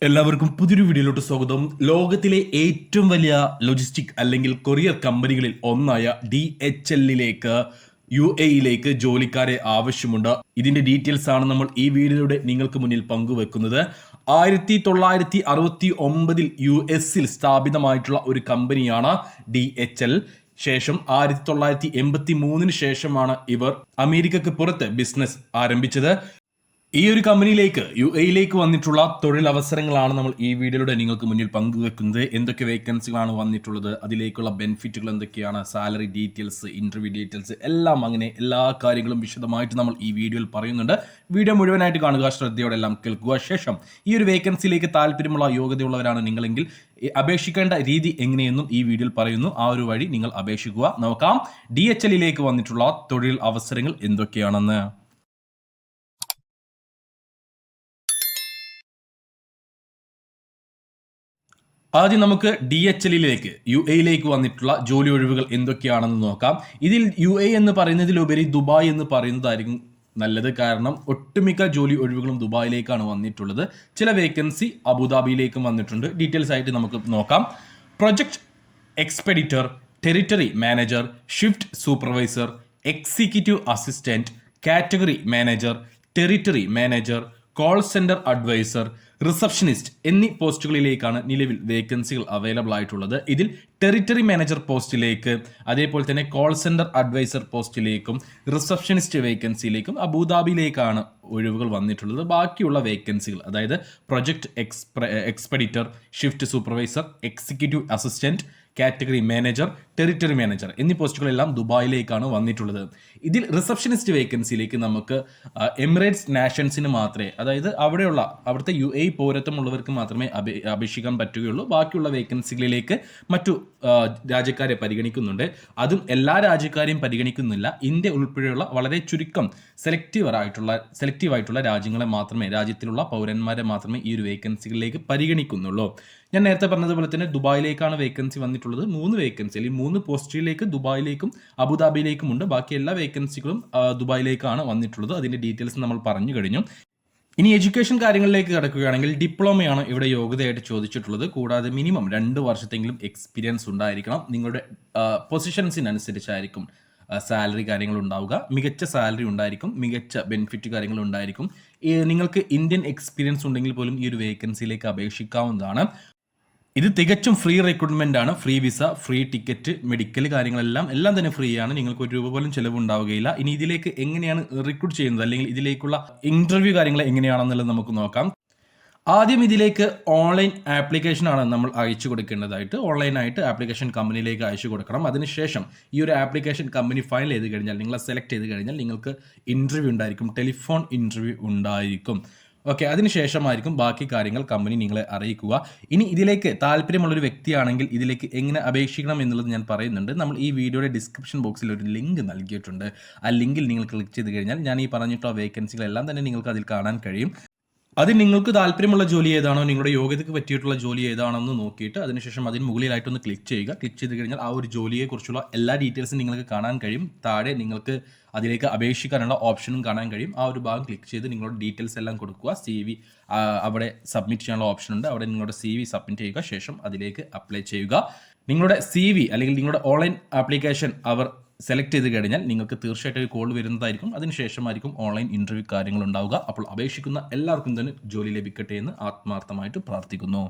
എല്ലാവർക്കും പുതിയൊരു വീഡിയോയിലോട്ട് സ്വാഗതം. ലോകത്തിലെ ഏറ്റവും വലിയ ലോജിസ്റ്റിക് അല്ലെങ്കിൽ കൊറിയർ കമ്പനികളിൽ ഒന്നായ DHLലേക്ക് UAE ജോലിക്കാരെ ആവശ്യമുണ്ട്. ഇതിന്റെ ഡീറ്റെയിൽസ് ആണ് നമ്മൾ ഈ വീഡിയോയിലൂടെ നിങ്ങൾക്ക് മുന്നിൽ പങ്കുവെക്കുന്നത്. 1969 US സ്ഥാപിതമായിട്ടുള്ള ഒരു കമ്പനിയാണ് DHL. ശേഷം 1983 ശേഷമാണ് ഇവർ അമേരിക്കക്ക് പുറത്ത് ബിസിനസ് ആരംഭിച്ചത്. ഈ ഒരു കമ്പനിയിലേക്ക് UAE വന്നിട്ടുള്ള തൊഴിലവസരങ്ങളാണ് നമ്മൾ ഈ വീഡിയോയിലൂടെ നിങ്ങൾക്ക് മുന്നിൽ പങ്കുവെക്കുന്നത്. എന്തൊക്കെ വേക്കൻസികളാണ് വന്നിട്ടുള്ളത്, അതിലേക്കുള്ള ബെനിഫിറ്റുകൾ എന്തൊക്കെയാണ്, സാലറി ഡീറ്റെയിൽസ്, ഇന്റർവ്യൂ ഡീറ്റെയിൽസ് എല്ലാം, അങ്ങനെ എല്ലാ കാര്യങ്ങളും വിശദമായിട്ട് നമ്മൾ ഈ വീഡിയോയിൽ പറയുന്നുണ്ട്. വീഡിയോ മുഴുവനായിട്ട് കാണുക, ശ്രദ്ധയോടെ എല്ലാം കേൾക്കുക. ശേഷം ഈ ഒരു വേക്കൻസിയിലേക്ക് താല്പര്യമുള്ള യോഗ്യതയുള്ളവരാണ് നിങ്ങളെങ്കിൽ അപേക്ഷിക്കേണ്ട രീതി എങ്ങനെയെന്നും ഈ വീഡിയോയിൽ പറയുന്നു. ആ ഒരു വഴി നിങ്ങൾ അപേക്ഷിക്കുക. നോക്കാം DHL വന്നിട്ടുള്ള തൊഴിൽ അവസരങ്ങൾ എന്തൊക്കെയാണെന്ന്. ആദ്യം നമുക്ക് DHL UAE വന്നിട്ടുള്ള ജോലി ഒഴിവുകൾ എന്തൊക്കെയാണെന്ന് നോക്കാം. ഇതിൽ UAE എന്ന് പറയുന്നതിലുപരി ദുബായ് എന്ന് പറയുന്നതായിരിക്കും നല്ലത്. കാരണം ഒട്ടുമിക്ക ജോലി ഒഴിവുകളും ദുബായിലേക്കാണ് വന്നിട്ടുള്ളത്. ചില വേക്കൻസി അബുദാബിയിലേക്കും വന്നിട്ടുണ്ട്. ഡീറ്റെയിൽസ് ആയിട്ട് നമുക്ക് നോക്കാം. Project expediter, territory manager, shift supervisor, executive assistant, category manager, territory manager, call centre adviser, receptionist എന്നീ പോസ്റ്റുകളിലേക്കാണ് നിലവിൽ വേക്കൻസികൾ അവൈലബിൾ ആയിട്ടുള്ളത്. ഇതിൽ ടെറിട്ടറി മാനേജർ പോസ്റ്റിലേക്ക്, അതേപോലെ തന്നെ കോൾ സെന്റർ അഡ്വൈസർ പോസ്റ്റിലേക്കും റിസപ്ഷനിസ്റ്റ് വേക്കൻസിയിലേക്കും അബുദാബിയിലേക്കാണ് ഒഴിവുകൾ വന്നിട്ടുള്ളത്. ബാക്കിയുള്ള വേക്കൻസികൾ, അതായത് project expediter, shift supervisor, executive assistant, category manager, territory manager എന്നീ പോസ്റ്റുകളെല്ലാം ദുബായിലേക്കാണ് വന്നിട്ടുള്ളത്. ഇതിൽ റിസപ്ഷനിസ്റ്റ് വേക്കൻസിയിലേക്ക് നമുക്ക് എമിറേറ്റ്സ് നാഷൻസിന് മാത്രമേ, അതായത് അവിടുത്തെ UAE പൗരത്വമുള്ളവർക്ക് മാത്രമേ അപേക്ഷിക്കാൻ പറ്റുകയുള്ളൂ. ബാക്കിയുള്ള വേക്കൻസികളിലേക്ക് മറ്റു രാജ്യക്കാരെ പരിഗണിക്കുന്നുണ്ട്. അതും എല്ലാ രാജ്യക്കാരെയും പരിഗണിക്കുന്നില്ല. ഇന്ത്യ ഉൾപ്പെടെയുള്ള വളരെ ചുരുക്കം സെലക്റ്റീവായിട്ടുള്ള രാജ്യങ്ങളെ മാത്രമേ, രാജ്യത്തിലുള്ള പൗരന്മാരെ മാത്രമേ ഈ ഒരു വേക്കൻസികളിലേക്ക് പരിഗണിക്കുന്നുള്ളൂ. ഞാൻ നേരത്തെ പറഞ്ഞതുപോലെ തന്നെ ദുബായിലേക്കാണ് വേക്കൻസി വന്നിട്ടുള്ളത്. 3 വേക്കൻസി അല്ലെങ്കിൽ 3 പോസ്റ്റിലേക്ക് ദുബായിലേക്കും അബുദാബിയിലേക്കും ഉണ്ട്. ബാക്കി എല്ലാ വേക്കൻസികളും ദുബായിലേക്കാണ് വന്നിട്ടുള്ളത്. അതിന്റെ ഡീറ്റെയിൽസ് നമ്മൾ പറഞ്ഞു കഴിഞ്ഞു. ഇനി എഡ്യൂക്കേഷൻ കാര്യങ്ങളിലേക്ക് കിടക്കുകയാണെങ്കിൽ ഡിപ്ലോമയാണ് ഇവിടെ യോഗ്യതയായിട്ട് ചോദിച്ചിട്ടുള്ളത്. കൂടാതെ മിനിമം 2 വർഷത്തെങ്കിലും എക്സ്പീരിയൻസ് ഉണ്ടായിരിക്കണം. നിങ്ങളുടെ പൊസിഷൻസിനനുസരിച്ചായിരിക്കും സാലറി കാര്യങ്ങൾ ഉണ്ടാവുക. മികച്ച സാലറി ഉണ്ടായിരിക്കും, മികച്ച ബെനിഫിറ്റ് കാര്യങ്ങൾ ഉണ്ടായിരിക്കും. നിങ്ങൾക്ക് ഇന്ത്യൻ എക്സ്പീരിയൻസ് ഉണ്ടെങ്കിൽ പോലും ഈ ഒരു വേക്കൻസിയിലേക്ക് അപേക്ഷിക്കാവുന്നതാണ്. ഇത് തികച്ചും ഫ്രീ റിക്രൂട്ട്മെന്റ് ആണ്. Free visa, free ticket, medical കാര്യങ്ങളെല്ലാം തന്നെ ഫ്രീ ആണ്. നിങ്ങൾക്ക് 1 രൂപ പോലും ചിലവുണ്ടാവുകയില്ല. ഇനി ഇതിലേക്ക് എങ്ങനെയാണ് റിക്രൂട്ട് ചെയ്യുന്നത്, അല്ലെങ്കിൽ ഇതിലേക്കുള്ള ഇന്റർവ്യൂ കാര്യങ്ങൾ എങ്ങനെയാണെന്നുള്ളത് നമുക്ക് നോക്കാം. ആദ്യം ഇതിലേക്ക് ഓൺലൈൻ ആപ്ലിക്കേഷൻ ആണ് നമ്മൾ അയച്ചു കൊടുക്കേണ്ടതായിട്ട്. ഓൺലൈനായിട്ട് ആപ്ലിക്കേഷൻ കമ്പനിയിലേക്ക് അയച്ചു കൊടുക്കണം. അതിനുശേഷം ഈ ഒരു ആപ്ലിക്കേഷൻ കമ്പനി ഫയൽ ചെയ്ത് കഴിഞ്ഞാൽ, നിങ്ങളെ സെലക്ട് ചെയ്ത് കഴിഞ്ഞാൽ നിങ്ങൾക്ക് ഇന്റർവ്യൂ ഉണ്ടായിരിക്കും, ടെലിഫോൺ ഇന്റർവ്യൂ ഉണ്ടായിരിക്കും. ഓക്കെ, അതിനുശേഷമായിരിക്കും ബാക്കി കാര്യങ്ങൾ കമ്പനി നിങ്ങളെ അറിയിക്കുക. ഇനി ഇതിലേക്ക് താല്പര്യമുള്ളൊരു വ്യക്തിയാണെങ്കിൽ ഇതിലേക്ക് എങ്ങനെ അപേക്ഷിക്കണം എന്നുള്ളത് ഞാൻ പറയുന്നുണ്ട്. നമ്മൾ ഈ വീഡിയോയുടെ ഡിസ്ക്രിപ്ഷൻ ബോക്സിൽ ഒരു ലിങ്ക് നൽകിയിട്ടുണ്ട്. ആ ലിങ്കിൽ നിങ്ങൾ ക്ലിക്ക് ചെയ്ത് കഴിഞ്ഞാൽ ഞാൻ ഈ പറഞ്ഞിട്ടുള്ള വേക്കൻസികളെല്ലാം തന്നെ നിങ്ങൾക്ക് അതിൽ കാണാൻ കഴിയും. അത് നിങ്ങൾക്ക് താല്പര്യമുള്ള ജോലി ഏതാണോ, നിങ്ങളുടെ യോഗ്യതയ്ക്ക് പറ്റിയിട്ടുള്ള ജോലി ഏതാണെന്ന് നോക്കിയിട്ട് അതിനുശേഷം അതിന് മുകളിലായിട്ടൊന്ന് ക്ലിക്ക് ചെയ്യുക. ക്ലിക്ക് ചെയ്ത് കഴിഞ്ഞാൽ ആ ഒരു ജോലിയെക്കുറിച്ചുള്ള എല്ലാ ഡീറ്റെയിൽസും നിങ്ങൾക്ക് കാണാൻ കഴിയും. താഴെ നിങ്ങൾക്ക് അതിലേക്ക് അപേക്ഷിക്കാനുള്ള ഓപ്ഷനും കാണാൻ കഴിയും. ആ ഒരു ഭാഗം ക്ലിക്ക് ചെയ്ത് നിങ്ങളുടെ ഡീറ്റെയിൽസ് എല്ലാം കൊടുക്കുക. CV അവിടെ സബ്മിറ്റ് ചെയ്യാനുള്ള ഓപ്ഷൻ ഉണ്ട്. അവിടെ നിങ്ങളുടെ CV സബ്മിറ്റ് ചെയ്യുക. ശേഷം അതിലേക്ക് അപ്ലൈ ചെയ്യുക. നിങ്ങളുടെ CV അല്ലെങ്കിൽ നിങ്ങളുടെ ഓൺലൈൻ ആപ്ലിക്കേഷൻ അവർ സെലക്ട് ചെയ്ത് കഴിഞ്ഞാൽ നിങ്ങൾക്ക് തീർച്ചയായിട്ടും ഒരു കോൾ വരുന്നതായിരിക്കും. അതിനുശേഷമായിരിക്കും ഓൺലൈൻ ഇന്റർവ്യൂ കാര്യങ്ങൾ ഉണ്ടാവുക. അപ്പോൾ അപേക്ഷിക്കുന്ന എല്ലാവർക്കും തന്നെ ജോലി ലഭിക്കട്ടെ എന്ന് ആത്മാർത്ഥമായിട്ട് പ്രാർത്ഥിക്കുന്നു.